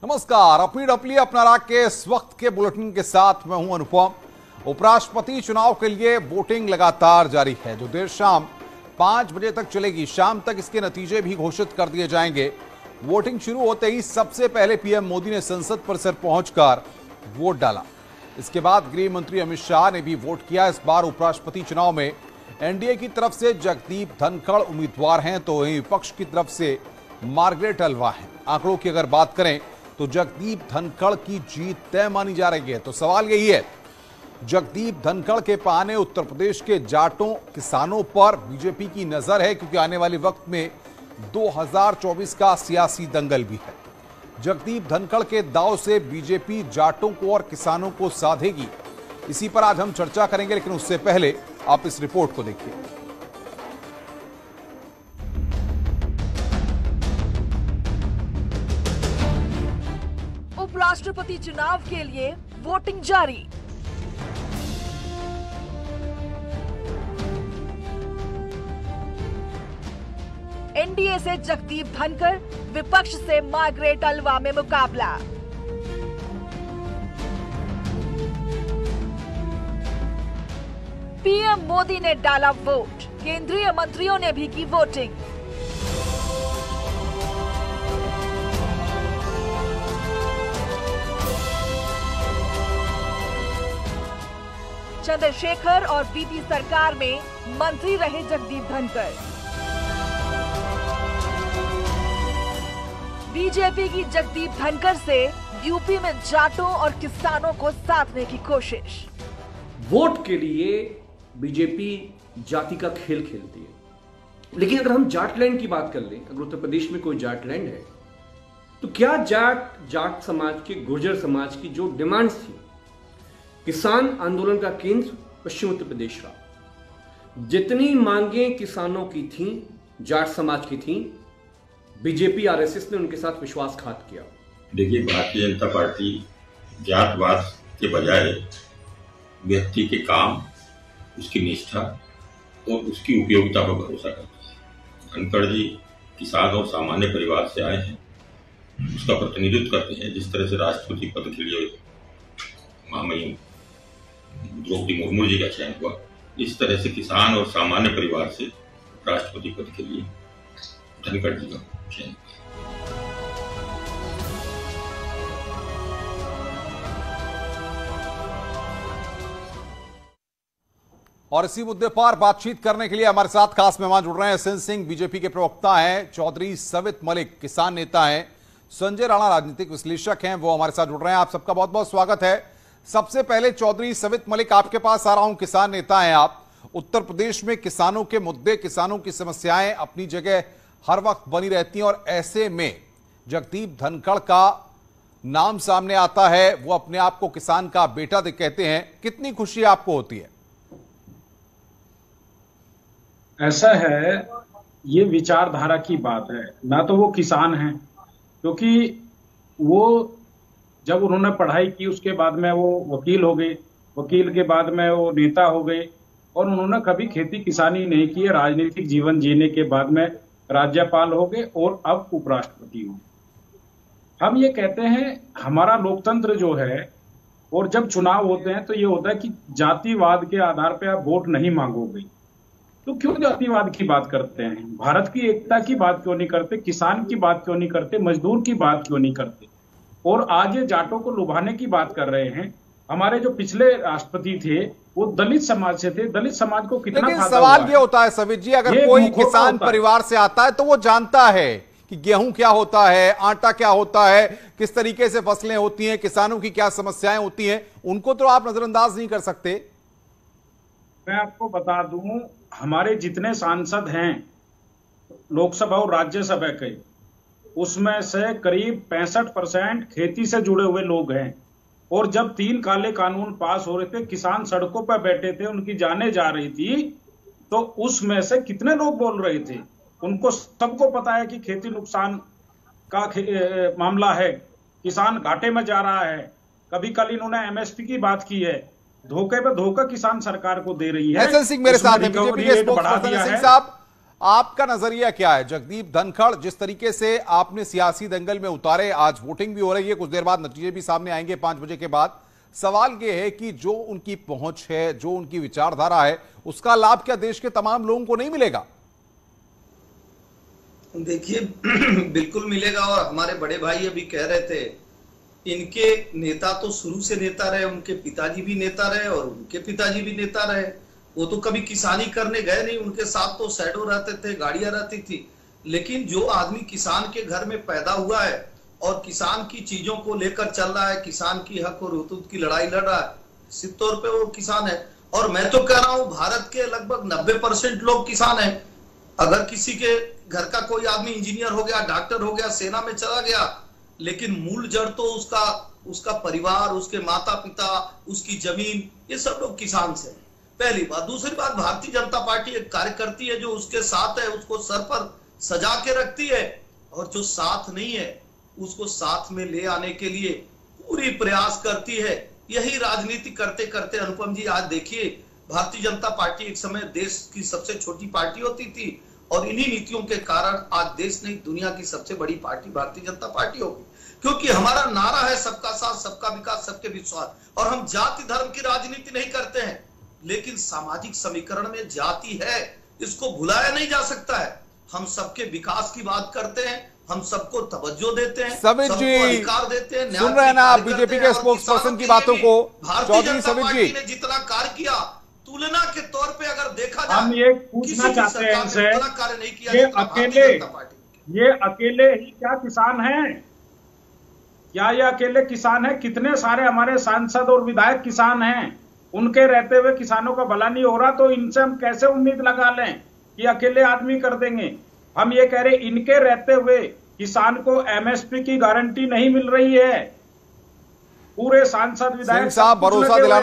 नमस्कार, अपनी डपली अपना राग के इस वक्त के बुलेटिन के साथ मैं हूं अनुपम। उपराष्ट्रपति चुनाव के लिए वोटिंग लगातार जारी है, जो देर शाम 5 बजे तक चलेगी। शाम तक इसके नतीजे भी घोषित कर दिए जाएंगे। वोटिंग शुरू होते ही सबसे पहले पीएम मोदी ने संसद परिसर पहुंचकर वोट डाला। इसके बाद गृह मंत्री अमित शाह ने भी वोट किया। इस बार उपराष्ट्रपति चुनाव में एनडीए की तरफ से जगदीप धनखड़ उम्मीदवार हैं, तो वहीं विपक्ष की तरफ से मार्गरेट अल्वा हैं। आंकड़ों की अगर बात करें तो जगदीप धनखड़ की जीत तय मानी जा रही है। तो सवाल यही है, जगदीप धनखड़ के पाने उत्तर प्रदेश के जाटों किसानों पर बीजेपी की नजर है, क्योंकि आने वाले वक्त में 2024 का सियासी दंगल भी है। जगदीप धनखड़ के दांव से बीजेपी जाटों को और किसानों को साधेगी, इसी पर आज हम चर्चा करेंगे। लेकिन उससे पहले आप इस रिपोर्ट को देखिए। उपराष्ट्रपति चुनाव के लिए वोटिंग जारी। एनडीए से जगदीप धनखड़, विपक्ष से मार्गरेट अल्वा में मुकाबला। पीएम मोदी ने डाला वोट, केंद्रीय मंत्रियों ने भी की वोटिंग। चंद्रशेखर और बीती सरकार में मंत्री रहे जगदीप धनखड़। बीजेपी की जगदीप धनखड़ से यूपी में जाटों और किसानों को साधने की कोशिश। वोट के लिए बीजेपी जाति का खेल खेलती है। लेकिन अगर हम जाटलैंड की बात कर लें, अगर उत्तर प्रदेश में कोई जाटलैंड है, तो क्या जाट समाज के, गुर्जर समाज की जो डिमांड्स थी, किसान आंदोलन का केंद्र पश्चिम उत्तर प्रदेश रहा। जितनी मांगें किसानों की थीं, जाट समाज की थीं, बीजेपी आरएसएस ने उनके साथ विश्वासघात किया। देखिए, भारतीय जनता पार्टी जातवाद के बजाय व्यक्ति के काम, उसकी निष्ठा और उसकी उपयोगिता पर भरोसा करती है। धनखड़ जी किसान और सामान्य परिवार से आए हैं, उसका प्रतिनिधित्व करते हैं। जिस तरह से राष्ट्रपति पद के लिए महामहिम द्रौपदी मुर्मू जी का चयन हुआ, इस तरह से किसान और सामान्य परिवार से राष्ट्रपति पद के लिए धनखड़ जी का चयन। और इसी मुद्दे पर बातचीत करने के लिए हमारे साथ खास मेहमान जुड़ रहे हैं। एसएन सिंह बीजेपी के प्रवक्ता हैं, चौधरी सवित मलिक किसान नेता हैं, संजय राणा राजनीतिक विश्लेषक हैं, वो हमारे साथ जुड़ रहे हैं। आप सबका बहुत बहुत स्वागत है। सबसे पहले चौधरी सवित मलिक, आपके पास आ रहा हूं। किसान नेता हैं आप। उत्तर प्रदेश में किसानों के मुद्दे, किसानों की समस्याएं अपनी जगह हर वक्त बनी रहती हैं, और ऐसे में जगदीप धनखड़ का नाम सामने आता है। वो अपने आप को किसान का बेटा कहते हैं। कितनी खुशी आपको होती है? ऐसा है, ये विचारधारा की बात है ना। तो वो किसान हैं, क्योंकि वो जब उन्होंने पढ़ाई की, उसके बाद में वो वकील हो गए, वकील के बाद में वो नेता हो गए, और उन्होंने कभी खेती किसानी नहीं की है। राजनीतिक जीवन जीने के बाद में राज्यपाल हो गए और अब उपराष्ट्रपति हो गए। हम ये कहते हैं, हमारा लोकतंत्र जो है, और जब चुनाव होते हैं तो ये होता है कि जातिवाद के आधार पर आप वोट नहीं मांगोगे। तो क्यों जातिवाद की बात करते हैं? भारत की एकता की बात क्यों नहीं करते? किसान की बात क्यों नहीं करते? मजदूर की बात क्यों नहीं करते? और आज ये जाटों को लुभाने की बात कर रहे हैं। हमारे जो पिछले राष्ट्रपति थे वो दलित समाज से थे। दलित समाज को कितना लेकिन सवाल ये होता है सवित जी, अगर कोई किसान परिवार से आता है तो वो जानता है कि गेहूं क्या होता है, आटा क्या होता है, किस तरीके से फसलें होती हैं, किसानों की क्या समस्याएं होती हैं। उनको तो आप नजरअंदाज नहीं कर सकते। मैं आपको बता दूं, हमारे जितने सांसद हैं लोकसभा और राज्यसभा के, उसमें से करीब 65% खेती से जुड़े हुए लोग हैं। और जब 3 काले कानून पास हो रहे थे, किसान सड़कों पर बैठे थे, उनकी जानें जा रही थी, तो उसमें से कितने लोग बोल रहे थे? उनको सबको पता है कि खेती नुकसान का मामला है, किसान घाटे में जा रहा है। कभी कल इन्होंने एमएसपी की बात की है, धोखे पे धोखा किसान सरकार को दे रही है। एसएन सिंह मेरे साथ हैं, बीजेपी के स्पोक्सपर्सन सिंह साहब। आपका नजरिया क्या है? जगदीप धनखड़ जिस तरीके से आपने सियासी दंगल में उतारे, आज वोटिंग भी हो रही है, कुछ देर बाद नतीजे भी सामने आएंगे 5 बजे के बाद। सवाल यह है कि जो उनकी पहुंच है, जो उनकी विचारधारा है, उसका लाभ क्या देश के तमाम लोगों को नहीं मिलेगा? देखिए बिल्कुल मिलेगा। और हमारे बड़े भाई अभी कह रहे थे, इनके नेता तो शुरू से नेता रहे, उनके पिताजी भी नेता रहे और उनके पिताजी भी नेता रहे। वो तो कभी किसानी करने गए नहीं, उनके साथ तो शैडो रहते थे, गाड़ियां रहती थी। लेकिन जो आदमी किसान के घर में पैदा हुआ है और किसान की चीजों को लेकर चल रहा है, किसान की हक और हुकूक की लड़ाई लड़ रहा है, निश्चित तौर पे वो किसान है। और मैं तो कह रहा हूं भारत के लगभग 90% लोग किसान हैं। अगर किसी के घर का कोई आदमी इंजीनियर हो गया, डॉक्टर हो गया, सेना में चला गया, लेकिन मूल जड़ तो उसका परिवार, उसके माता पिता, उसकी जमीन, ये सब लोग किसान से हैं। पहली बात। दूसरी बात, भारतीय जनता पार्टी एक कार्य करती है, जो उसके साथ है उसको सर पर सजा के रखती है, और जो साथ नहीं है उसको साथ में ले आने के लिए पूरी प्रयास करती है। यही राजनीति करते करते अनुपम जी आज देखिए, भारतीय जनता पार्टी एक समय देश की सबसे छोटी पार्टी होती थी, और इन्हीं नीतियों के कारण आज देश नहीं दुनिया की सबसे बड़ी पार्टी भारतीय जनता पार्टी होगी। क्योंकि हमारा नारा है सबका साथ, सबका विकास, सबके विश्वास। और हम जाति धर्म की राजनीति नहीं करते हैं, लेकिन सामाजिक समीकरण में जाति है, इसको भुलाया नहीं जा सकता है। हम सबके विकास की बात करते हैं, हम सबको तवज्जो देते हैं, समित सबको जी अधिकार देते हैं। सुन रहे हैं ना आप बीजेपी के स्पोक्स पर्सन की बातों को? चौधरी समित जी ने जितना कार्य किया, तुलना के तौर पे अगर देखा जाए, हम ये पूछना चाहते हैं इनसे, ये अकेले ही क्या किसान हैं? क्या ये अकेले किसान हैं? कितने सारे हमारे सांसद और विधायक किसान हैं। उनके रहते हुए किसानों का भला नहीं हो रहा, तो इनसे हम कैसे उम्मीद लगा लें कि अकेले आदमी कर देंगे? हम ये कह रहे, इनके रहते हुए किसान को एमएसपी की गारंटी नहीं मिल रही है। पूरे सांसद विधायक साहब भरोसा दिला